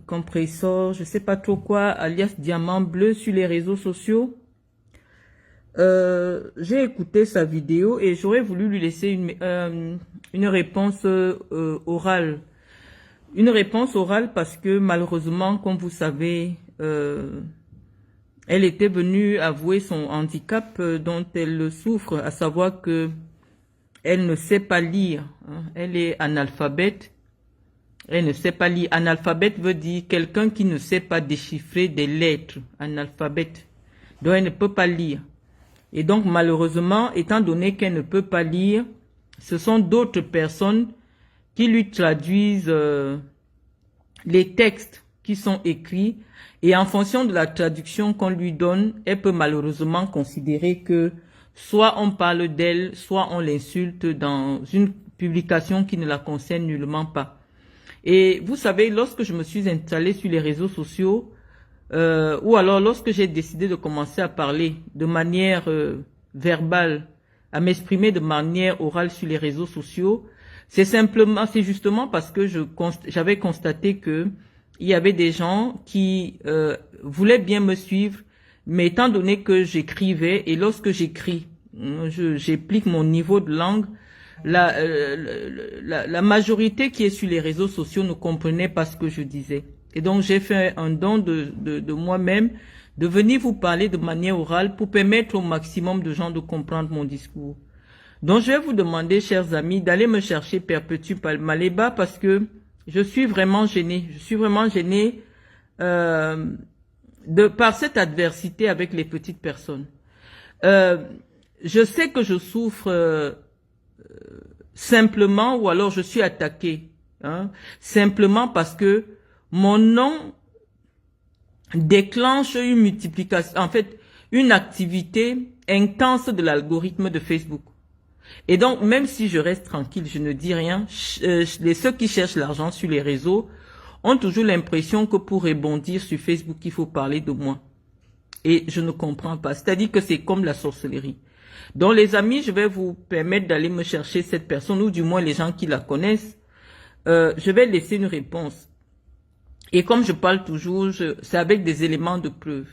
compressor, je sais pas trop quoi, alias Diamant Bleu sur les réseaux sociaux. J'ai écouté sa vidéo et j'aurais voulu lui laisser une réponse orale. Une réponse orale parce que malheureusement, comme vous savez, elle était venue avouer son handicap dont elle souffre, à savoir que elle ne sait pas lire. Hein. Elle est analphabète. Elle ne sait pas lire. Analphabète veut dire quelqu'un qui ne sait pas déchiffrer des lettres. Analphabète. Donc elle ne peut pas lire. Et donc malheureusement, étant donné qu'elle ne peut pas lire, ce sont d'autres personnes qui lui traduisent les textes qui sont écrits. Et en fonction de la traduction qu'on lui donne, elle peut malheureusement considérer que soit on parle d'elle, soit on l'insulte dans une publication qui ne la concerne nullement pas. Et vous savez, lorsque je me suis installée sur les réseaux sociaux, ou alors lorsque j'ai décidé de commencer à parler de manière verbale, à m'exprimer de manière orale sur les réseaux sociaux, c'est justement parce que j'avais constaté que il y avait des gens qui voulaient bien me suivre, mais étant donné que j'écrivais, et lorsque j'écris, j'applique mon niveau de langue, la majorité qui est sur les réseaux sociaux ne comprenait pas ce que je disais. Et donc, j'ai fait un don de moi-même de venir vous parler de manière orale pour permettre au maximum de gens de comprendre mon discours. Donc, je vais vous demander, chers amis, d'aller me chercher Perpétue Maleba parce que je suis vraiment gênée. Je suis vraiment gênée par cette adversité avec les petites personnes. Je sais que je souffre simplement, ou alors je suis attaquée, hein, simplement parce que mon nom déclenche une multiplication, en fait, une activité intense de l'algorithme de Facebook. Et donc, même si je reste tranquille, je ne dis rien, ceux qui cherchent l'argent sur les réseaux ont toujours l'impression que pour rebondir sur Facebook, il faut parler de moi. Et je ne comprends pas. C'est-à-dire que c'est comme la sorcellerie. Donc les amis, je vais vous permettre d'aller me chercher cette personne, ou du moins les gens qui la connaissent. Je vais laisser une réponse. Et comme je parle toujours, c'est avec des éléments de preuve.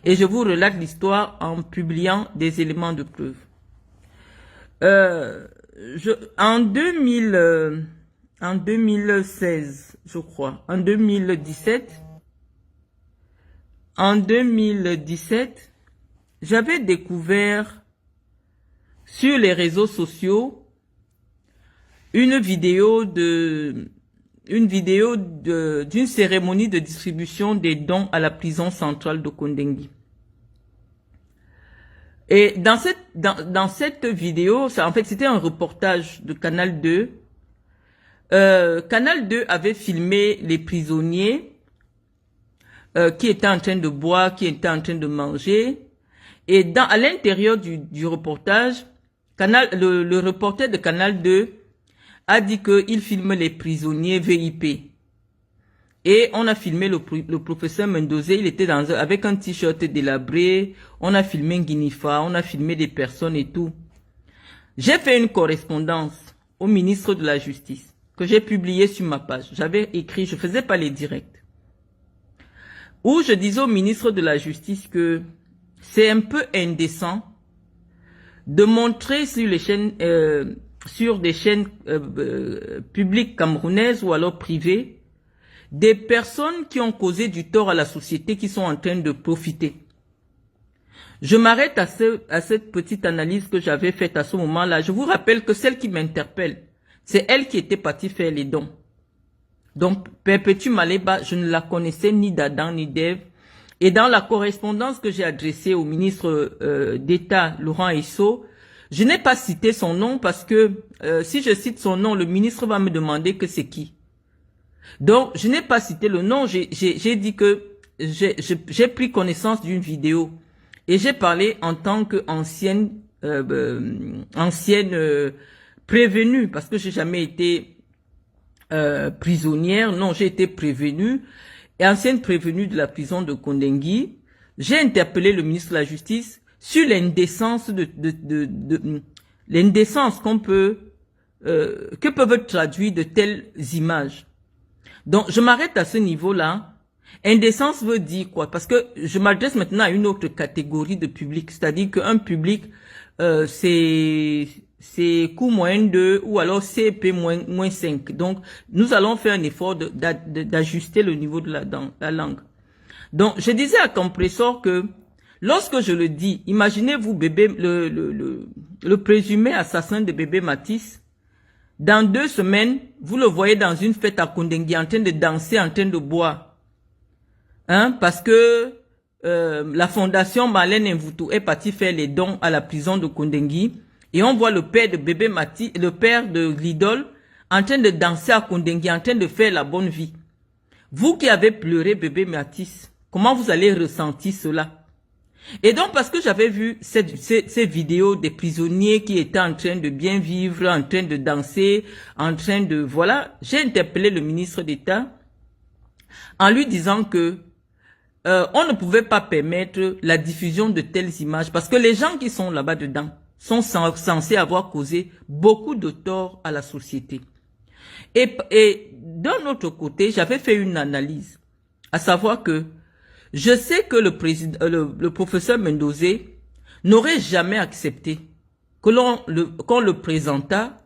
Et je vous relate l'histoire en publiant des éléments de preuve. En 2016, je crois, en 2017, j'avais découvert sur les réseaux sociaux une vidéo d'une cérémonie de distribution des dons à la prison centrale de Kondengui. Et dans cette vidéo, en fait, c'était un reportage de Canal 2. Canal 2 avait filmé les prisonniers qui étaient en train de boire, qui étaient en train de manger. Et à l'intérieur du reportage, le reporter de Canal 2 a dit qu'il filme les prisonniers VIP. Et on a filmé le professeur Mendoza, il était avec un t-shirt délabré, on a filmé Guinifa, on a filmé des personnes et tout. J'ai fait une correspondance au ministre de la Justice, que j'ai publiée sur ma page. J'avais écrit, je faisais pas les directs, où je disais au ministre de la Justice que c'est un peu indécent de montrer sur les chaînes, sur des chaînes publiques camerounaises ou alors privées, des personnes qui ont causé du tort à la société, qui sont en train de profiter. Je m'arrête à cette petite analyse que j'avais faite à ce moment-là. Je vous rappelle que celle qui m'interpelle, c'est elle qui était partie faire les dons. Donc, Perpétue Maleba, je ne la connaissais ni d'Adam ni d'Ève. Et dans la correspondance que j'ai adressée au ministre d'État, Laurent Esso, je n'ai pas cité son nom parce que si je cite son nom, le ministre va me demander que c'est qui. Donc, je n'ai pas cité le nom, j'ai dit que j'ai pris connaissance d'une vidéo et j'ai parlé en tant qu'ancienne prévenue, parce que j'ai jamais été prisonnière, non, j'ai été prévenue, et ancienne prévenue de la prison de Kondengui. J'ai interpellé le ministre de la Justice sur l'indécence l'indécence que peuvent traduire de telles images. Donc, je m'arrête à ce niveau-là. Indécence veut dire quoi? Parce que je m'adresse maintenant à une autre catégorie de public. C'est-à-dire qu'un public, c'est coût moins 2 ou alors CP moins 5. Donc, nous allons faire un effort d'ajuster le niveau de la langue. Donc, je disais à Compressor que lorsque je le dis, imaginez-vous bébé, le présumé assassin de bébé Matisse. Dans 2 semaines, vous le voyez dans une fête à Kondengui en train de danser, en train de boire. Hein, parce que la fondation Marlène Mvoutou est partie faire les dons à la prison de Kondengui. Et on voit le père de bébé Matisse, le père de l'idole, en train de danser à Kondengui, en train de faire la bonne vie. Vous qui avez pleuré bébé Matisse, comment vous allez ressentir cela? Et donc, parce que j'avais vu ces vidéos des prisonniers qui étaient en train de bien vivre, en train de danser, en train de... Voilà, j'ai interpellé le ministre d'État en lui disant que on ne pouvait pas permettre la diffusion de telles images parce que les gens qui sont là-bas dedans sont censés avoir causé beaucoup de tort à la société. Et d'un autre côté, j'avais fait une analyse, à savoir que je sais que le professeur Mendozé n'aurait jamais accepté qu'on le présentât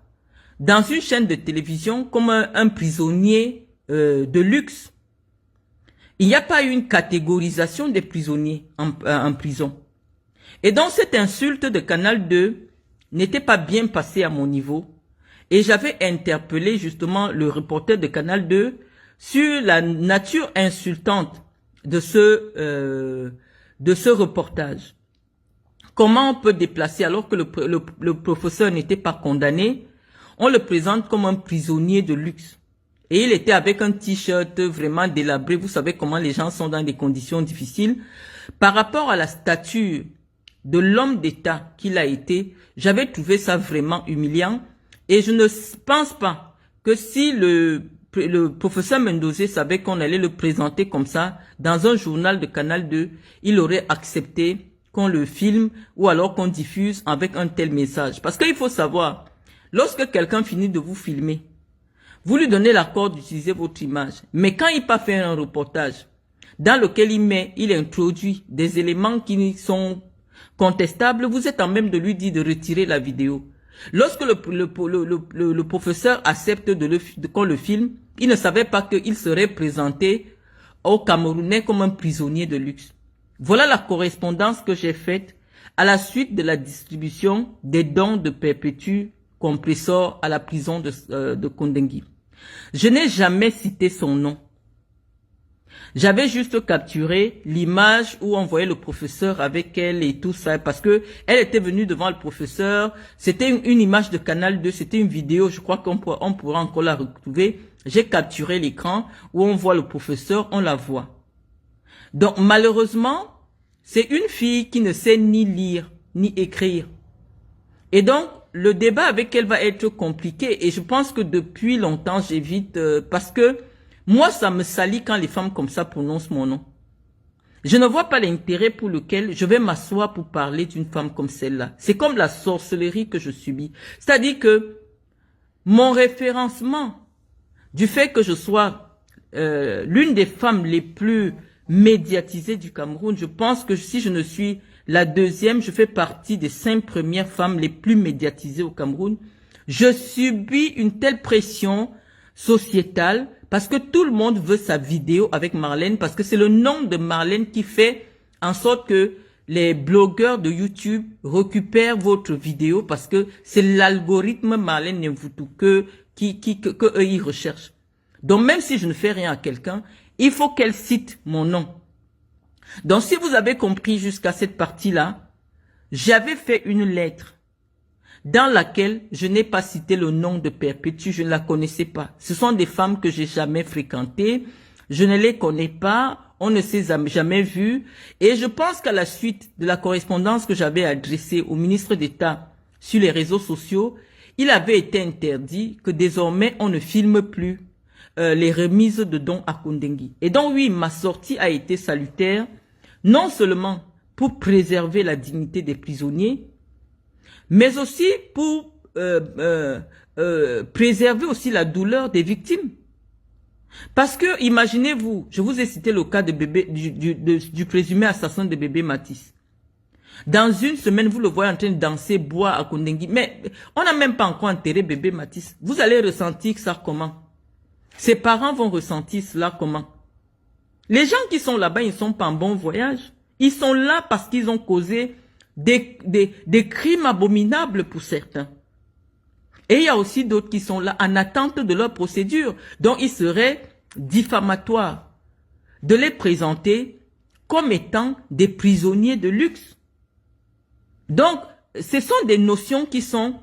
dans une chaîne de télévision comme un prisonnier de luxe. Il n'y a pas eu une catégorisation des prisonniers en prison. Et donc cette insulte de Canal 2 n'était pas bien passée à mon niveau. Et j'avais interpellé justement le reporter de Canal 2 sur la nature insultante de ce reportage. Comment on peut déplacer alors que le professeur n'était pas condamné, on le présente comme un prisonnier de luxe. Et il était avec un t-shirt vraiment délabré. Vous savez comment les gens sont dans des conditions difficiles. Par rapport à la stature de l'homme d'État qu'il a été, j'avais trouvé ça vraiment humiliant. Et je ne pense pas que si le professeur Mendozé savait qu'on allait le présenter comme ça dans un journal de Canal 2, il aurait accepté qu'on le filme ou alors qu'on diffuse avec un tel message. Parce qu'il faut savoir, lorsque quelqu'un finit de vous filmer, vous lui donnez l'accord d'utiliser votre image. Mais quand il part faire un reportage dans lequel il introduit des éléments qui sont contestables, vous êtes en même de lui dire de retirer la vidéo. Lorsque le professeur accepte qu'on le filme, il ne savait pas qu'il serait présenté aux Camerounais comme un prisonnier de luxe. Voilà la correspondance que j'ai faite à la suite de la distribution des dons de Perpétue Compressor à la prison de Kondengui. Je n'ai jamais cité son nom. J'avais juste capturé l'image où on voyait le professeur avec elle et tout ça, parce que elle était venue devant le professeur. C'était une image de Canal 2, c'était une vidéo, je crois qu'on pourra encore la retrouver. J'ai capturé l'écran où on voit le professeur, on la voit. Donc malheureusement, c'est une fille qui ne sait ni lire, ni écrire. Et donc, le débat avec elle va être compliqué. Et je pense que depuis longtemps, j'évite, parce que moi, ça me salit quand les femmes comme ça prononcent mon nom. Je ne vois pas l'intérêt pour lequel je vais m'asseoir pour parler d'une femme comme celle-là. C'est comme la sorcellerie que je subis. C'est-à-dire que mon référencement du fait que je sois l'une des femmes les plus médiatisées du Cameroun, je pense que si je ne suis la deuxième, je fais partie des 5 premières femmes les plus médiatisées au Cameroun. Je subis une telle pression sociétale parce que tout le monde veut sa vidéo avec Marlène, parce que c'est le nom de Marlène qui fait en sorte que les blogueurs de YouTube récupèrent votre vidéo parce que c'est l'algorithme Marlène Mvoutou que eux ils recherchent. Donc même si je ne fais rien à quelqu'un, il faut qu'elle cite mon nom. Donc si vous avez compris jusqu'à cette partie-là, j'avais fait une lettre dans laquelle je n'ai pas cité le nom de Perpétue, je ne la connaissais pas. Ce sont des femmes que j'ai jamais fréquentées, je ne les connais pas, on ne s'est jamais vues. Et je pense qu'à la suite de la correspondance que j'avais adressée au ministre d'État sur les réseaux sociaux, il avait été interdit que désormais on ne filme plus les remises de dons à Kondengui. Et donc oui, ma sortie a été salutaire, non seulement pour préserver la dignité des prisonniers, mais aussi pour préserver aussi la douleur des victimes. Parce que, imaginez-vous, je vous ai cité le cas de bébé, du présumé assassin de bébé Matisse. Dans une semaine, vous le voyez en train de danser, boire à Kondengui. Mais on n'a même pas encore enterré bébé Matisse. Vous allez ressentir ça comment? Ses parents vont ressentir cela comment? Les gens qui sont là-bas, ils ne sont pas en bon voyage. Ils sont là parce qu'ils ont causé des crimes abominables pour certains. Et il y a aussi d'autres qui sont là en attente de leur procédure. Donc, il serait diffamatoire de les présenter comme étant des prisonniers de luxe. Donc, ce sont des notions qui sont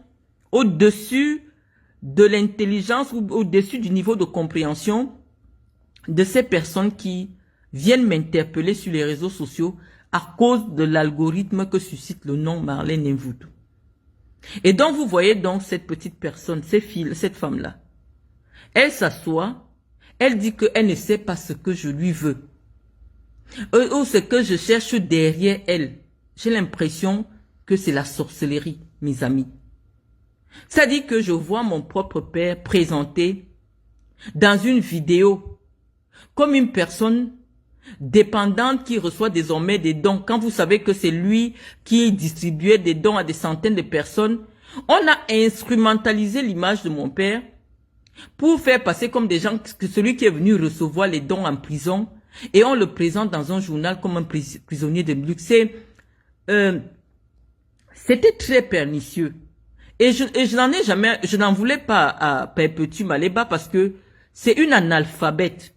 au-dessus de l'intelligence ou au-dessus du niveau de compréhension de ces personnes qui viennent m'interpeller sur les réseaux sociaux à cause de l'algorithme que suscite le nom Marlène Mvuto. Et donc, vous voyez donc cette petite personne, cette femme-là. Elle s'assoit, elle dit qu'elle ne sait pas ce que je lui veux. Ou ce que je cherche derrière elle. J'ai l'impression que c'est la sorcellerie, mes amis. C'est-à-dire que je vois mon propre père présenté dans une vidéo comme une personne dépendante qui reçoit désormais des dons. Quand vous savez que c'est lui qui distribuait des dons à des centaines de personnes, on a instrumentalisé l'image de mon père pour faire passer comme des gens, que celui qui est venu recevoir les dons en prison, et on le présente dans un journal comme un prisonnier de luxe. C'était très pernicieux. Et je n'en voulais pas à Perpétue Maleba parce que c'est une analphabète.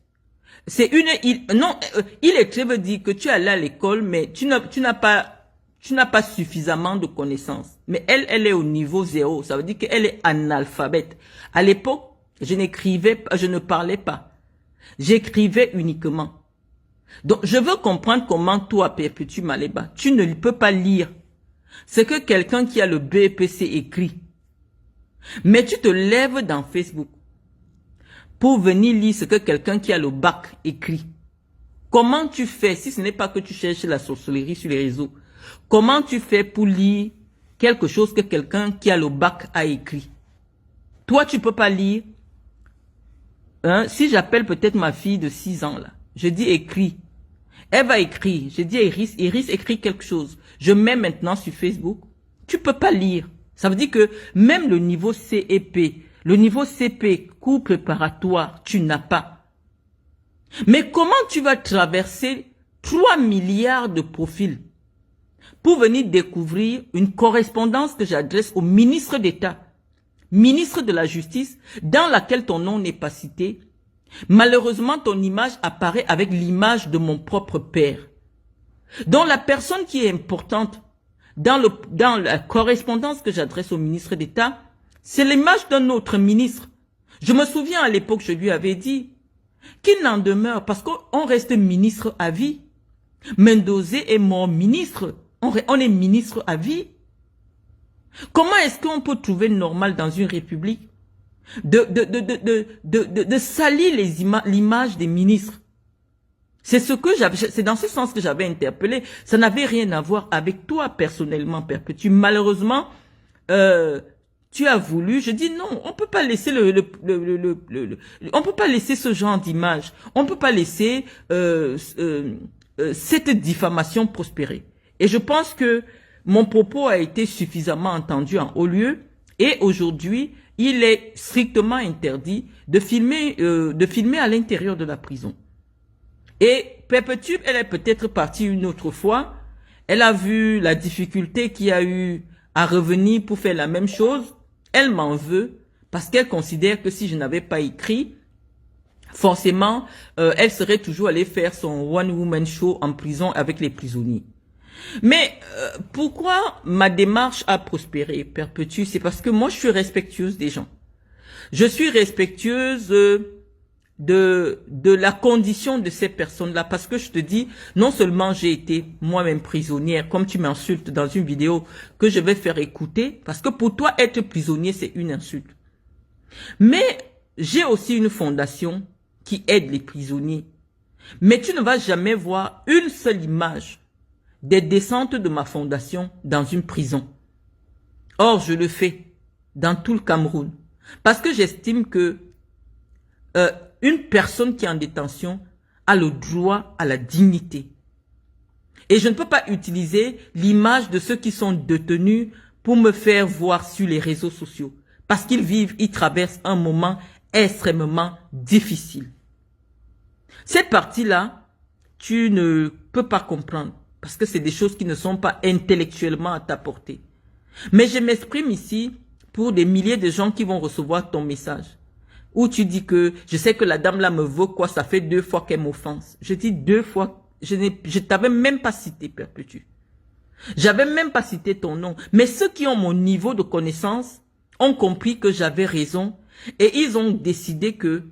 Il est très veut dire que tu es allé à l'école, mais tu n'as pas suffisamment de connaissances. Mais elle est au niveau 0. Ça veut dire qu'elle est analphabète. À l'époque, je ne parlais pas. J'écrivais uniquement. Donc, je veux comprendre comment toi, Perpétue Maleba, tu ne peux pas lire ce que quelqu'un qui a le BEPC écrit. Mais tu te lèves dans Facebook pour venir lire ce que quelqu'un qui a le bac écrit. Comment tu fais, si ce n'est pas que tu cherches la sorcellerie sur les réseaux, comment tu fais pour lire quelque chose que quelqu'un qui a le bac a écrit? Toi, tu peux pas lire. Si j'appelle peut-être ma fille de 6 ans, là, je dis écris. Elle va écrire. Je dis Iris écrit quelque chose. Je mets maintenant sur Facebook. Tu peux pas lire. Ça veut dire que même le niveau CEP, le niveau CP, cours préparatoire, tu n'as pas. Mais comment tu vas traverser 3 milliards de profils pour venir découvrir une correspondance que j'adresse au ministre d'État, ministre de la Justice, dans laquelle ton nom n'est pas cité? Malheureusement, ton image apparaît avec l'image de mon propre père. Donc la personne qui est importante dans la correspondance que j'adresse au ministre d'État, c'est l'image d'un autre ministre. Je me souviens à l'époque, je lui avais dit qu'il n'en demeure, parce qu'on reste ministre à vie. Mendozé est mort ministre. On est ministre à vie. Comment est-ce qu'on peut trouver normal dans une république de salir l'image des ministres? C'est dans ce sens que j'avais interpellé. Ça n'avait rien à voir avec toi personnellement, Perpétue. Malheureusement, tu as voulu. Je dis non, on peut pas laisser on peut pas laisser ce genre d'image. On peut pas laisser cette diffamation prospérer. Et je pense que mon propos a été suffisamment entendu en haut lieu. Et aujourd'hui, il est strictement interdit de filmer à l'intérieur de la prison. Et Perpétue, elle est peut-être partie une autre fois. Elle a vu la difficulté qu'il y a eu à revenir pour faire la même chose. Elle m'en veut parce qu'elle considère que si je n'avais pas écrit, forcément, elle serait toujours allée faire son one-woman show en prison avec les prisonniers. Mais pourquoi ma démarche a prospéré, Perpétue? C'est parce que moi, je suis respectueuse des gens. Je suis respectueuse de la condition de ces personnes-là. Parce que je te dis, non seulement j'ai été moi-même prisonnière, comme tu m'insultes dans une vidéo que je vais faire écouter, parce que pour toi, être prisonnier, c'est une insulte. Mais j'ai aussi une fondation qui aide les prisonniers. Mais tu ne vas jamais voir une seule image des descentes de ma fondation dans une prison. Or, je le fais dans tout le Cameroun. Parce que j'estime que une personne qui est en détention a le droit à la dignité. Et je ne peux pas utiliser l'image de ceux qui sont détenus pour me faire voir sur les réseaux sociaux. Parce qu'ils vivent, ils traversent un moment extrêmement difficile. Cette partie-là, tu ne peux pas comprendre. Parce que c'est des choses qui ne sont pas intellectuellement à ta portée. Mais je m'exprime ici pour des milliers de gens qui vont recevoir ton message. Où tu dis que, je sais que la dame là me veut quoi, ça fait 2 fois qu'elle m'offense. Je dis 2 fois, je t'avais même pas cité, Perpétue. J'avais même pas cité ton nom. Mais ceux qui ont mon niveau de connaissance ont compris que j'avais raison. Et ils ont décidé que,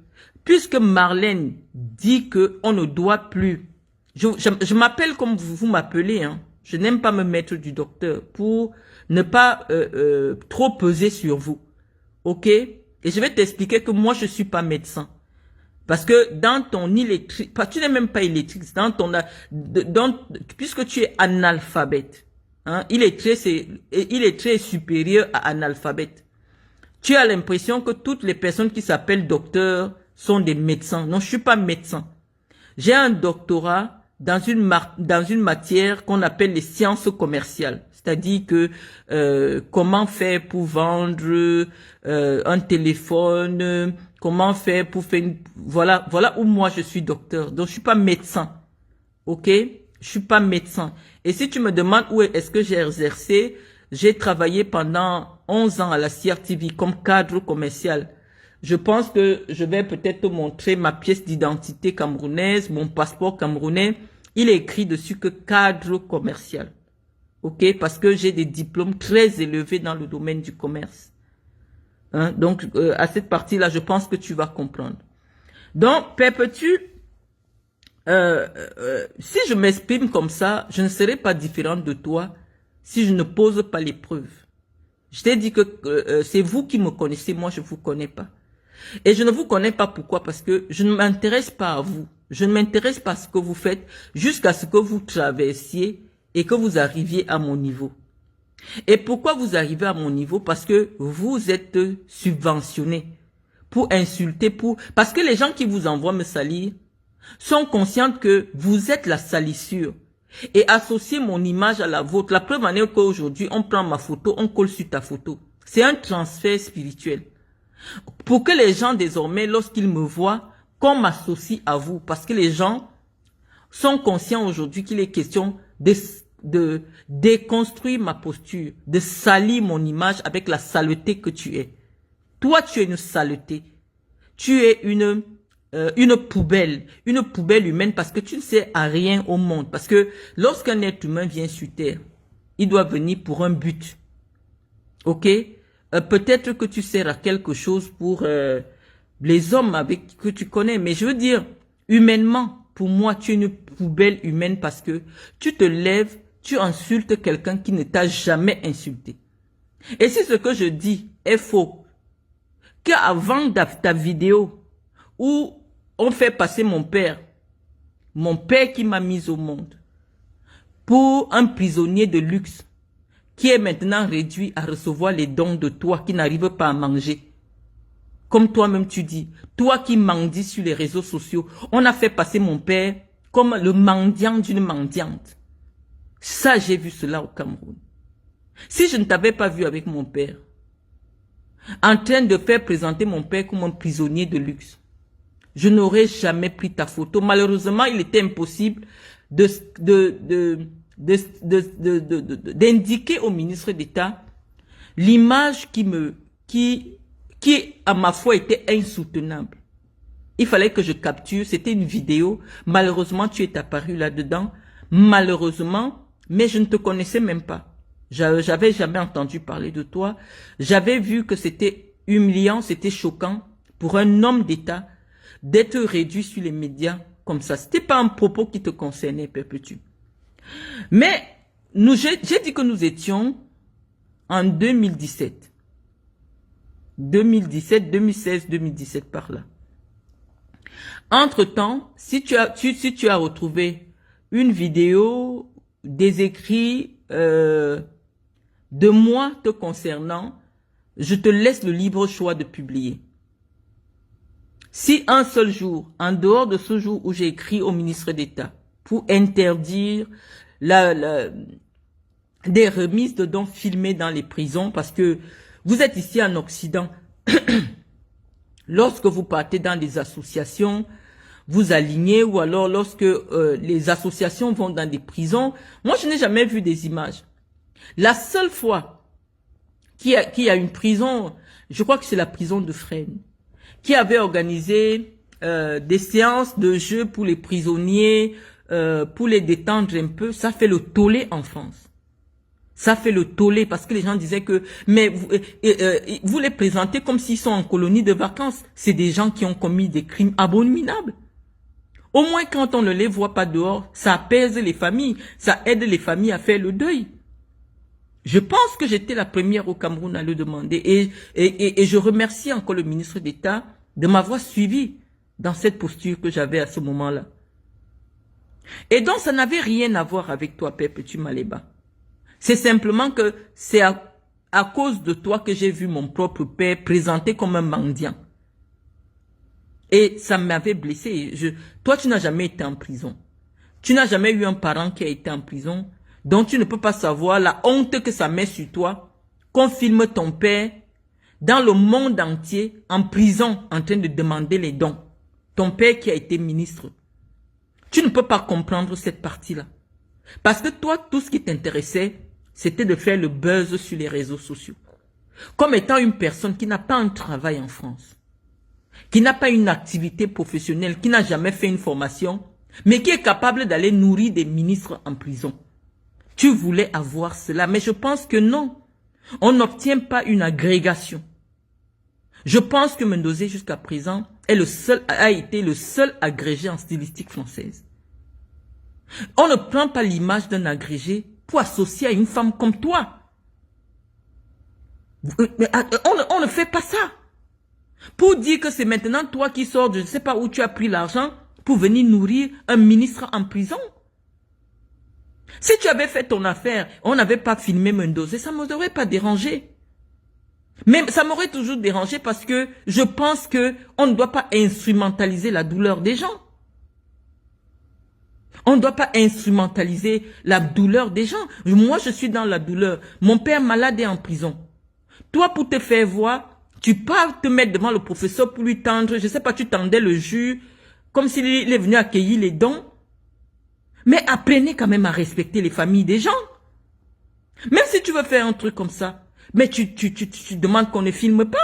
puisque Marlène dit que on ne doit plus, je m'appelle comme vous m'appelez, hein. Je n'aime pas me mettre du docteur pour ne pas trop peser sur vous. Ok? Et je vais t'expliquer que moi, je suis pas médecin. Parce que dans ton illettré, tu n'es même pas illettré, puisque tu es analphabète, hein, illettré est supérieur à analphabète. Tu as l'impression que toutes les personnes qui s'appellent docteur sont des médecins. Non, je suis pas médecin. J'ai un doctorat dans une matière qu'on appelle les sciences commerciales. C'est-à-dire que comment faire pour vendre un téléphone, comment faire pour faire voilà où moi je suis docteur. Donc je suis pas médecin. OK? Je suis pas médecin. Et si tu me demandes où est-ce que j'ai exercé, j'ai travaillé pendant 11 ans à la CRTV comme cadre commercial. Je pense que je vais peut-être te montrer ma pièce d'identité camerounaise, mon passeport camerounais. Il est écrit dessus que cadre commercial. OK? Parce que j'ai des diplômes très élevés dans le domaine du commerce. Hein? Donc, à cette partie-là, je pense que tu vas comprendre. Donc, Perpétue, si je m'exprime comme ça, je ne serai pas différente de toi si je ne pose pas les preuves. Je t'ai dit que c'est vous qui me connaissez, moi je ne vous connais pas. Et je ne vous connais pas pourquoi? Parce que je ne m'intéresse pas à vous. Je ne m'intéresse pas à ce que vous faites jusqu'à ce que vous traversiez et que vous arriviez à mon niveau. Et pourquoi vous arrivez à mon niveau? Parce que vous êtes subventionné pour insulter, parce que les gens qui vous envoient me salir sont conscients que vous êtes la salissure et associer mon image à la vôtre. La preuve en est qu'aujourd'hui, on prend ma photo, on colle sur ta photo. C'est un transfert spirituel. Pour que les gens désormais, lorsqu'ils me voient, qu'on m'associe à vous. Parce que les gens sont conscients aujourd'hui qu'il est question de déconstruire ma posture, de salir mon image avec la saleté que tu es. Toi, tu es une saleté. Tu es une poubelle humaine parce que tu ne sais à rien au monde. Parce que lorsqu'un être humain vient sur terre, il doit venir pour un but. Ok? Peut-être que tu sers à quelque chose pour les hommes avec que tu connais. Mais je veux dire, humainement, pour moi, tu es une poubelle humaine parce que tu te lèves, tu insultes quelqu'un qui ne t'a jamais insulté. Et si ce que je dis est faux, qu'avant ta vidéo où on fait passer mon père qui m'a mis au monde, pour un prisonnier de luxe, qui est maintenant réduit à recevoir les dons de toi qui n'arrive pas à manger. Comme toi-même tu dis, toi qui mendis sur les réseaux sociaux, on a fait passer mon père comme le mendiant d'une mendiante. Ça, j'ai vu cela au Cameroun. Si je ne t'avais pas vu avec mon père, en train de faire présenter mon père comme un prisonnier de luxe, je n'aurais jamais pris ta photo. Malheureusement, il était impossible d'indiquer au ministre d'État l'image qui à ma foi était insoutenable. Il fallait que je capture, c'était une vidéo. Malheureusement, tu es apparu là-dedans. Malheureusement, mais je ne te connaissais même pas. J'avais jamais entendu parler de toi. J'avais vu que c'était humiliant, c'était choquant pour un homme d'État d'être réduit sur les médias comme ça. C'était pas un propos qui te concernait, Perpétue. Mais j'ai dit que nous étions en 2017. 2017, 2016, 2017 par là. Entre-temps, si tu as retrouvé une vidéo, des écrits de moi te concernant, je te laisse le libre choix de publier. Si un seul jour, en dehors de ce jour où j'ai écrit au ministre d'État pour interdire des remises de dons filmées dans les prisons, parce que vous êtes ici en Occident, lorsque vous partez dans des associations, vous alignez, ou alors lorsque les associations vont dans des prisons, moi je n'ai jamais vu des images. La seule fois qu'il y a une prison, je crois que c'est la prison de Fresnes, qui avait organisé des séances de jeu pour les prisonniers, pour les détendre un peu, ça fait le tollé en France. Ça fait le tollé parce que les gens disaient que, mais vous les présentez comme s'ils sont en colonie de vacances. C'est des gens qui ont commis des crimes abominables. Au moins quand on ne les voit pas dehors, ça apaise les familles, ça aide les familles à faire le deuil. Je pense que j'étais la première au Cameroun à le demander et je remercie encore le ministre d'État de m'avoir suivi dans cette posture que j'avais à ce moment-là. Et donc ça n'avait rien à voir avec toi, Père Petit Maléba. C'est simplement que c'est à cause de toi que j'ai vu mon propre père présenté comme un mendiant. Et ça m'avait blessé. Toi, tu n'as jamais été en prison. Tu n'as jamais eu un parent qui a été en prison. Donc, tu ne peux pas savoir la honte que ça met sur toi. Qu'on filme ton père dans le monde entier, en prison, en train de demander les dons. Ton père qui a été ministre. Tu ne peux pas comprendre cette partie-là. Parce que toi, tout ce qui t'intéressait, c'était de faire le buzz sur les réseaux sociaux. Comme étant une personne qui n'a pas un travail en France, qui n'a pas une activité professionnelle, qui n'a jamais fait une formation, mais qui est capable d'aller nourrir des ministres en prison. Tu voulais avoir cela, mais je pense que non. On n'obtient pas une agrégation. Je pense que Mendozé, jusqu'à présent, a été le seul agrégé en stylistique française. On ne prend pas l'image d'un agrégé pour associer à une femme comme toi. On ne fait pas ça. Pour dire que c'est maintenant toi qui sors, je ne sais pas où tu as pris l'argent pour venir nourrir un ministre en prison. Si tu avais fait ton affaire, on n'avait pas filmé Mendozé, ça ne m'aurait pas dérangé. Mais ça m'aurait toujours dérangé parce que je pense que on ne doit pas instrumentaliser la douleur des gens. On ne doit pas instrumentaliser la douleur des gens. Moi, je suis dans la douleur. Mon père malade est en prison. Toi, pour te faire voir, tu pars te mettre devant le professeur pour lui tendre, je ne sais pas, tu tendais le jus, comme s'il est venu accueillir les dons. Mais apprenez quand même à respecter les familles des gens. Même si tu veux faire un truc comme ça, mais tu demandes qu'on ne filme pas.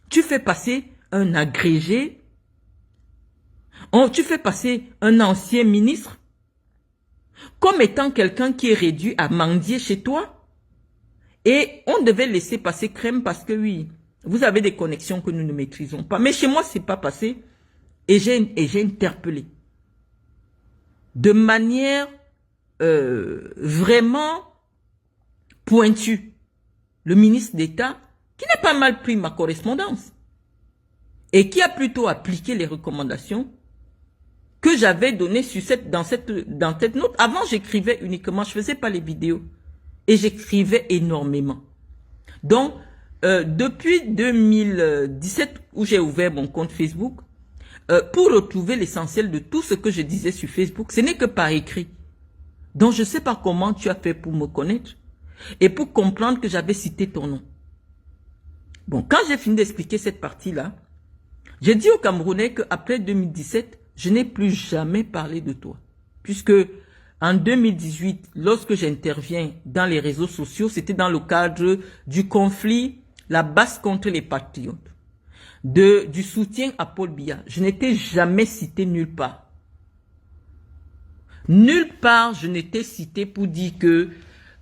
Tu fais passer un agrégé. Tu fais passer un ancien ministre comme étant quelqu'un qui est réduit à mendier chez toi. Et on devait laisser passer Crème parce que oui, vous avez des connexions que nous ne maîtrisons pas. Mais chez moi, c'est pas passé. Et j'ai interpellé. De manière vraiment pointue. Le ministre d'État qui n'a pas mal pris ma correspondance. Et qui a plutôt appliqué les recommandations que j'avais données dans cette note. Avant, j'écrivais uniquement, je faisais pas les vidéos. Et j'écrivais énormément. Donc, depuis 2017, où j'ai ouvert mon compte Facebook, pour retrouver l'essentiel de tout ce que je disais sur Facebook, ce n'est que par écrit. Donc, je ne sais pas comment tu as fait pour me connaître et pour comprendre que j'avais cité ton nom. Bon, quand j'ai fini d'expliquer cette partie-là, j'ai dit aux Camerounais qu'après 2017, je n'ai plus jamais parlé de toi. Puisque en 2018, lorsque j'interviens dans les réseaux sociaux, c'était dans le cadre du conflit, la basse contre les patriotes, du soutien à Paul Biya. Je n'étais jamais cité nulle part. Nulle part, je n'étais cité pour dire que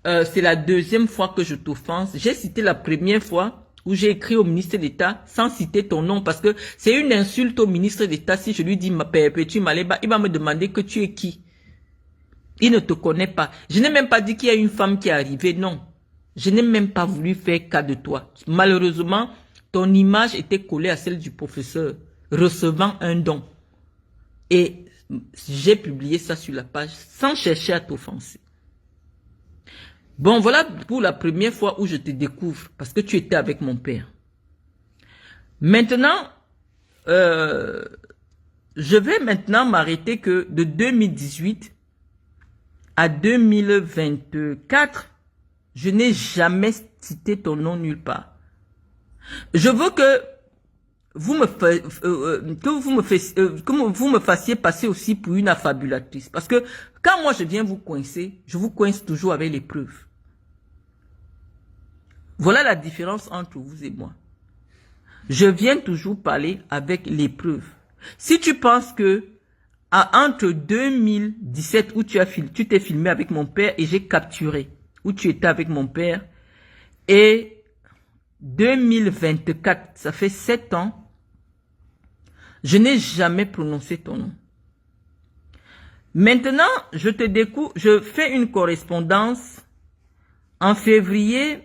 c'est la deuxième fois que je t'offense. J'ai cité la première fois où j'ai écrit au ministre d'État sans citer ton nom parce que c'est une insulte au ministre d'État. Si je lui dis ma Petit Maléba, il va me demander que tu es qui. Il ne te connaît pas. Je n'ai même pas dit qu'il y a une femme qui est arrivée, non. Je n'ai même pas voulu faire cas de toi. Malheureusement, ton image était collée à celle du professeur recevant un don. Et j'ai publié ça sur la page sans chercher à t'offenser. Bon, voilà pour la première fois où je te découvre parce que tu étais avec mon père. Maintenant, je vais maintenant m'arrêter que de 2018 à 2024, je n'ai jamais cité ton nom nulle part. Je veux que vous me fassiez passer aussi pour une affabulatrice. Parce que quand moi je viens vous coincer, je vous coince toujours avec les preuves. Voilà la différence entre vous et moi. Je viens toujours parler avec les preuves. Si tu penses que entre 2017 où tu t'es filmé avec mon père et j'ai capturé, où tu étais avec mon père, et 2024, ça fait 7 ans, je n'ai jamais prononcé ton nom. Maintenant, je fais une correspondance en février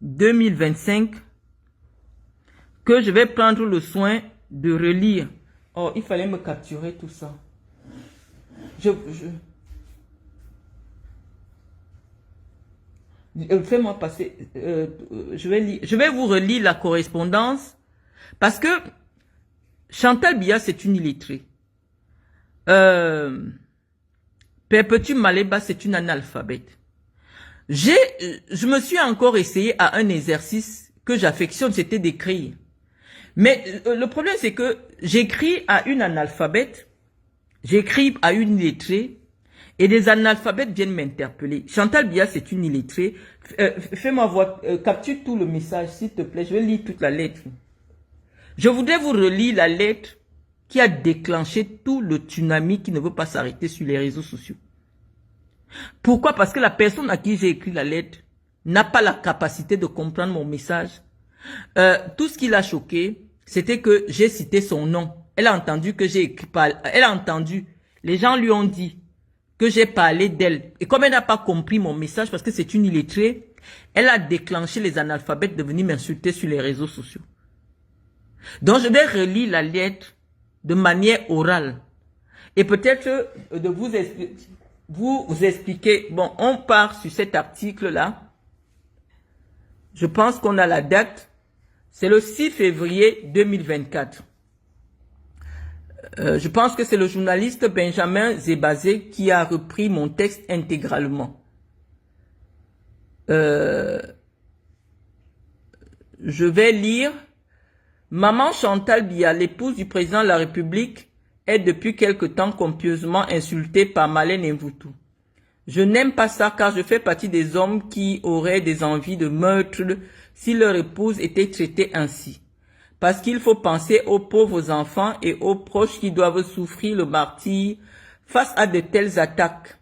2025 que je vais prendre le soin de relire. Oh, il fallait me capturer tout ça. Fais-moi passer. Je vais vous relire la correspondance parce que Chantal Biya, c'est une illettrée. Perpétue Maleba, c'est une analphabète. Je me suis encore essayé à un exercice que j'affectionne, c'était d'écrire. Mais le problème, c'est que j'écris à une analphabète, j'écris à une illettrée, et des analphabètes viennent m'interpeller. Chantal Biya, c'est une illettrée. Fais-moi voir, capture tout le message, s'il te plaît. Je vais lire toute la lettre. Je voudrais vous relire la lettre qui a déclenché tout le tsunami qui ne veut pas s'arrêter sur les réseaux sociaux. Pourquoi? Parce que la personne à qui j'ai écrit la lettre n'a pas la capacité de comprendre mon message. Tout ce qui l'a choqué, c'était que j'ai cité son nom. Elle a entendu que j'ai écrit, elle a entendu, les gens lui ont dit que j'ai parlé d'elle. Et comme elle n'a pas compris mon message parce que c'est une illettrée, elle a déclenché les analphabètes de venir m'insulter sur les réseaux sociaux. Donc je vais relire la lettre de manière orale. Et peut-être de vous expliquer. Bon, on part sur cet article-là. Je pense qu'on a la date. C'est le 6 février 2024. Je pense que c'est le journaliste Benjamin Zébazé qui a repris mon texte intégralement. Je vais lire. Maman Chantal Biya, l'épouse du président de la République, est depuis quelque temps copieusement insultée par Marlène Mvutu. Je n'aime pas ça car je fais partie des hommes qui auraient des envies de meurtre si leur épouse était traitée ainsi. Parce qu'il faut penser aux pauvres enfants et aux proches qui doivent souffrir le martyre face à de telles attaques.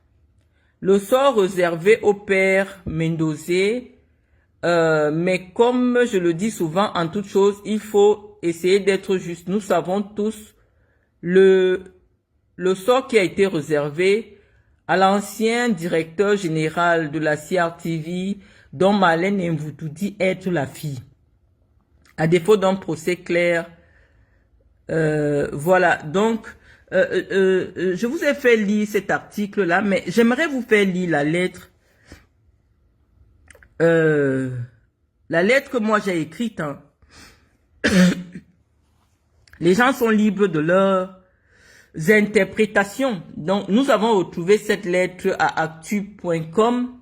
Le sort réservé au père Mendozé, mais comme je le dis souvent en toute chose, il faut essayer d'être juste. Nous savons tous le sort qui a été réservé à l'ancien directeur général de la CRTV, dont Marlène Mvutu dit être la fille. À défaut d'un procès clair, voilà. Donc, je vous ai fait lire cet article-là, mais j'aimerais vous faire lire la lettre. La lettre que moi j'ai écrite. Hein. Les gens sont libres de leurs interprétations. Donc, nous avons retrouvé cette lettre à actu.com.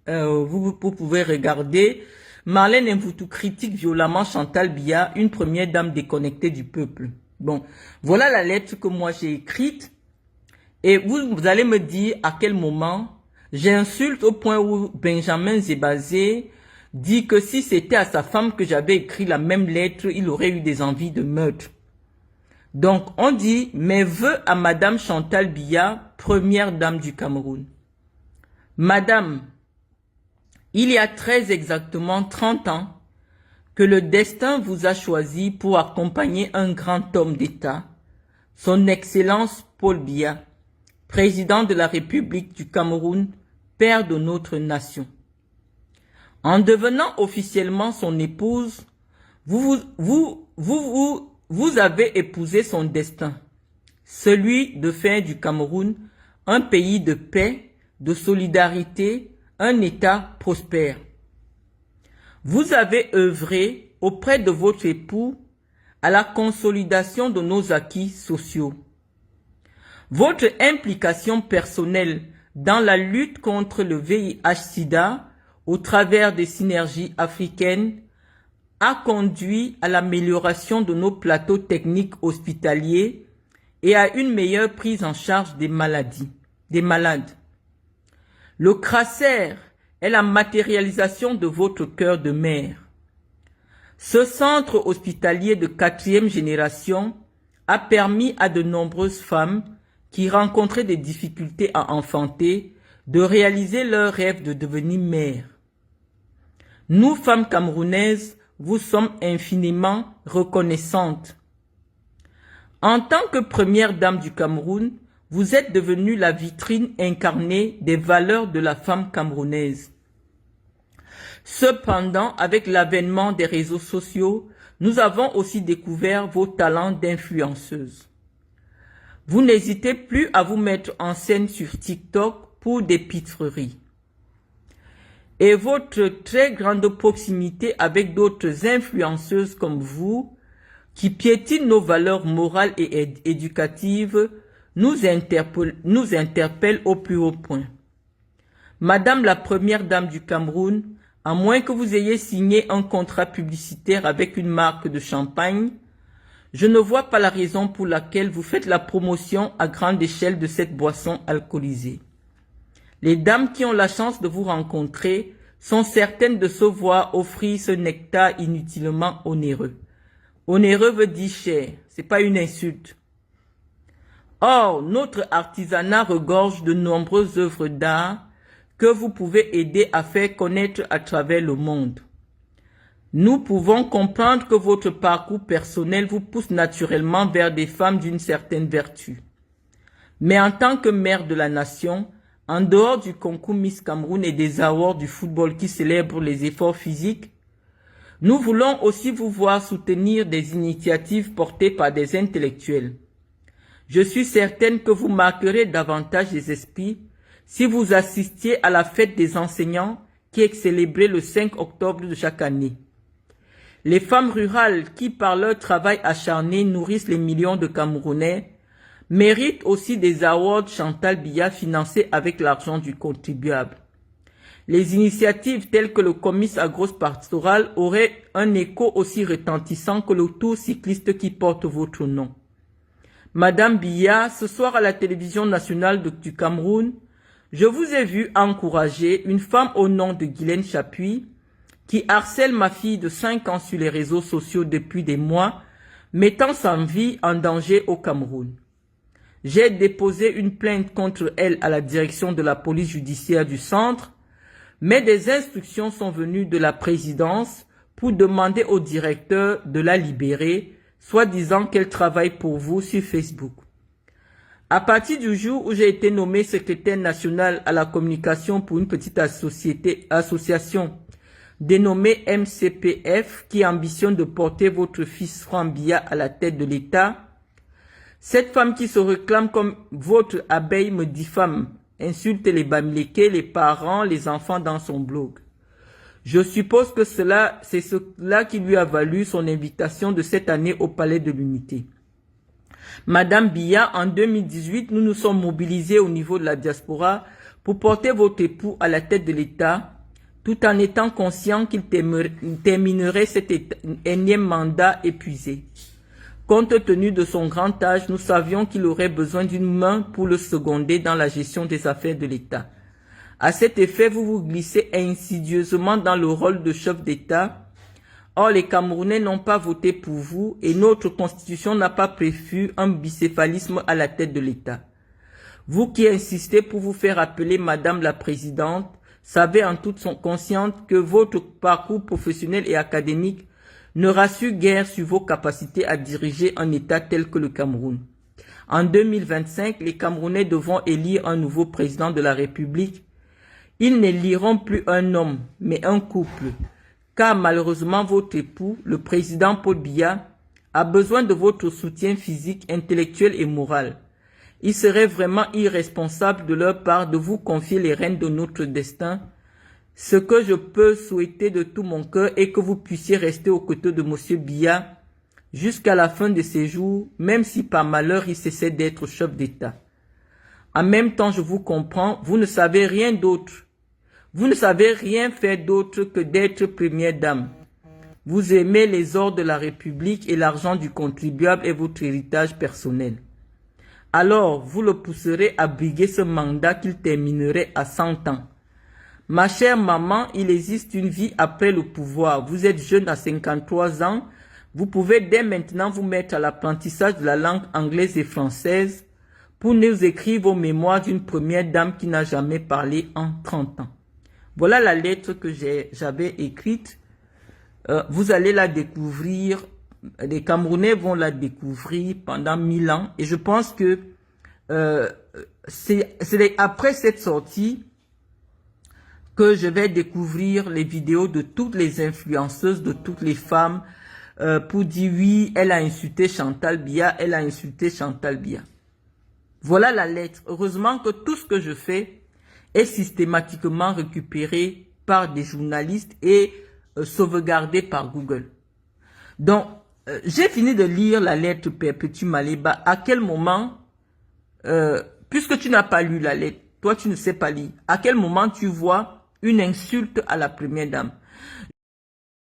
Vous pouvez regarder. Marlène Mvutu critique violemment Chantal Biya, une première dame déconnectée du peuple. Bon, voilà la lettre que moi j'ai écrite. Et vous allez me dire à quel moment j'insulte au point où Benjamin Zébazé dit que si c'était à sa femme que j'avais écrit la même lettre, il aurait eu des envies de meurtre. Donc, on dit mes vœux à Madame Chantal Biya, première dame du Cameroun. Madame, il y a très exactement 30 ans que le destin vous a choisi pour accompagner un grand homme d'État, son Excellence Paul Biya, président de la République du Cameroun, père de notre nation. En devenant officiellement son épouse, vous avez épousé son destin, celui de faire du Cameroun un pays de paix, de solidarité, un État prospère. Vous avez œuvré auprès de votre époux à la consolidation de nos acquis sociaux. Votre implication personnelle dans la lutte contre le VIH-Sida au travers des synergies africaines a conduit à l'amélioration de nos plateaux techniques hospitaliers et à une meilleure prise en charge des malades. Le CRASER est la matérialisation de votre cœur de mère. Ce centre hospitalier de 4e génération a permis à de nombreuses femmes qui rencontraient des difficultés à enfanter de réaliser leur rêve de devenir mère. Nous, femmes camerounaises, vous sommes infiniment reconnaissantes. En tant que première dame du Cameroun, vous êtes devenue la vitrine incarnée des valeurs de la femme camerounaise. Cependant, avec l'avènement des réseaux sociaux, nous avons aussi découvert vos talents d'influenceuse. Vous n'hésitez plus à vous mettre en scène sur TikTok pour des pitreries. Et votre très grande proximité avec d'autres influenceuses comme vous, qui piétinent nos valeurs morales et éducatives, nous interpelle au plus haut point. Madame la première dame du Cameroun, à moins que vous ayez signé un contrat publicitaire avec une marque de champagne, je ne vois pas la raison pour laquelle vous faites la promotion à grande échelle de cette boisson alcoolisée. Les dames qui ont la chance de vous rencontrer sont certaines de se voir offrir ce nectar inutilement onéreux. Onéreux veut dire cher, c'est pas une insulte. Or, notre artisanat regorge de nombreuses œuvres d'art que vous pouvez aider à faire connaître à travers le monde. Nous pouvons comprendre que votre parcours personnel vous pousse naturellement vers des femmes d'une certaine vertu. Mais en tant que mère de la nation, en dehors du concours Miss Cameroun et des awards du football qui célèbrent les efforts physiques, nous voulons aussi vous voir soutenir des initiatives portées par des intellectuels. Je suis certaine que vous marquerez davantage les esprits si vous assistiez à la fête des enseignants qui est célébrée le 5 octobre de chaque année. Les femmes rurales qui, par leur travail acharné, nourrissent les millions de Camerounais, méritent aussi des awards Chantal Biya financés avec l'argent du contribuable. Les initiatives telles que le Comice Agro-Pastoral auraient un écho aussi retentissant que le tour cycliste qui porte votre nom. Madame Biya, ce soir à la télévision nationale du Cameroun, je vous ai vu encourager une femme au nom de Guylaine Chapuis qui harcèle ma fille de 5 ans sur les réseaux sociaux depuis des mois, mettant sa vie en danger au Cameroun. J'ai déposé une plainte contre elle à la direction de la police judiciaire du centre, mais des instructions sont venues de la présidence pour demander au directeur de la libérer, soit disant qu'elle travaille pour vous sur Facebook. À partir du jour où j'ai été nommé secrétaire national à la communication pour une petite association dénommée MCPF qui ambitionne de porter votre fils Biya à la tête de l'État, cette femme qui se réclame comme votre abeille me diffame, insulte les Bamileke, les parents, les enfants dans son blog. Je suppose que c'est cela qui lui a valu son invitation de cette année au Palais de l'Unité. Madame Biya, en 2018, nous nous sommes mobilisés au niveau de la diaspora pour porter votre époux à la tête de l'État, tout en étant conscient qu'il terminerait cet énième mandat épuisé. Compte tenu de son grand âge, nous savions qu'il aurait besoin d'une main pour le seconder dans la gestion des affaires de l'État. À cet effet, vous vous glissez insidieusement dans le rôle de chef d'État. Or, les Camerounais n'ont pas voté pour vous et notre constitution n'a pas prévu un bicéphalisme à la tête de l'État. Vous qui insistez pour vous faire appeler Madame la Présidente, savez en toute conscience que votre parcours professionnel et académique ne rassure guère sur vos capacités à diriger un État tel que le Cameroun. En 2025, les Camerounais devront élire un nouveau président de la République. Ils n'éliront plus un homme, mais un couple. Car malheureusement, votre époux, le président Paul Biya, a besoin de votre soutien physique, intellectuel et moral. Il serait vraiment irresponsable de leur part de vous confier les rênes de notre destin. Ce que je peux souhaiter de tout mon cœur est que vous puissiez rester aux côtés de M. Biya jusqu'à la fin de ses jours, même si par malheur il cessait d'être chef d'État. En même temps, je vous comprends, vous ne savez rien d'autre. Vous ne savez rien faire d'autre que d'être première dame. Vous aimez les ors de la République et l'argent du contribuable est votre héritage personnel. Alors, vous le pousserez à briguer ce mandat qu'il terminerait à 100 ans. Ma chère maman, il existe une vie après le pouvoir. Vous êtes jeune à 53 ans. Vous pouvez dès maintenant vous mettre à l'apprentissage de la langue anglaise et française pour nous écrire vos mémoires d'une première dame qui n'a jamais parlé en 30 ans. Voilà la lettre que j'avais écrite. Vous allez la découvrir. Les Camerounais vont la découvrir pendant 1000 ans. Et je pense que c'est après cette sortie que je vais découvrir les vidéos de toutes les influenceuses, de toutes les femmes, pour dire oui, elle a insulté Chantal Biya, elle a insulté Chantal Biya. Voilà la lettre. Heureusement que tout ce que je fais est systématiquement récupéré par des journalistes et sauvegardé par Google. Donc, j'ai fini de lire la lettre Perpétue Maleba. À quel moment, puisque tu n'as pas lu la lettre, toi tu ne sais pas lire, à quel moment tu vois une insulte à la première dame?